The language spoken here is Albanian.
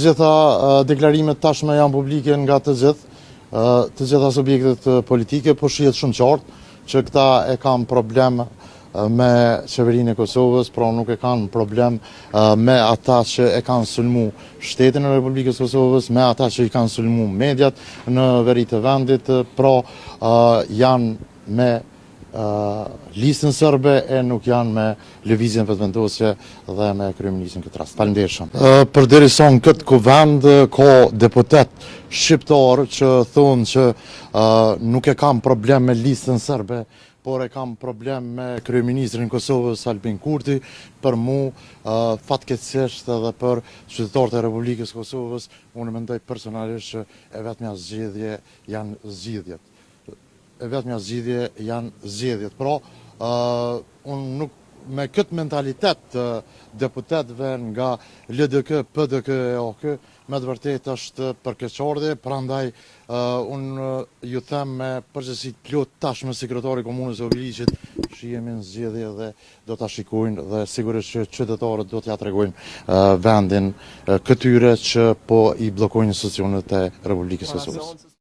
gjitha deklarimet tashme janë publike nga të gjitha subjektet politike, po shihet shumë qartë që këta e kanë problem me qeverinë e Kosovës, pra nuk e kanë problem me ata që e kanë sulmu shtetin e Republikës Kosovës, me ata që i kanë sulmu mediat në veri të vendit, pra janë me listën serbe e nuk janë me lëvizjen vetëvendosje dhe me kryeministin këtë rast. Faleminderit. Përderisa në këtë kuvend ka deputet shqiptar që thonë që nuk e kanë problem me listën serbe, por e kam problem me kryeministrin Kosovës Albin Kurti. Për mu, fatkeqësisht edhe për qytetarët e Republikës Kosovës, unë mendoj personalisht që e vetmja zgjedhje janë zgjidhjet. Pra, unë nuk me këtë mentalitet deputetëve nga LDK, PDK e AK, me të vërtet është përkeqardhje, prandaj unë ju them me përgjithësi plot tashmë sekretari komunës së Obiliqit, shihemi në zgjedhje dhe do ta shikojnë dhe sigurisht që qytetarët do t'ja tregojnë vendin këtyre që po i bllokojnë institucionet e Republikës Kosovës.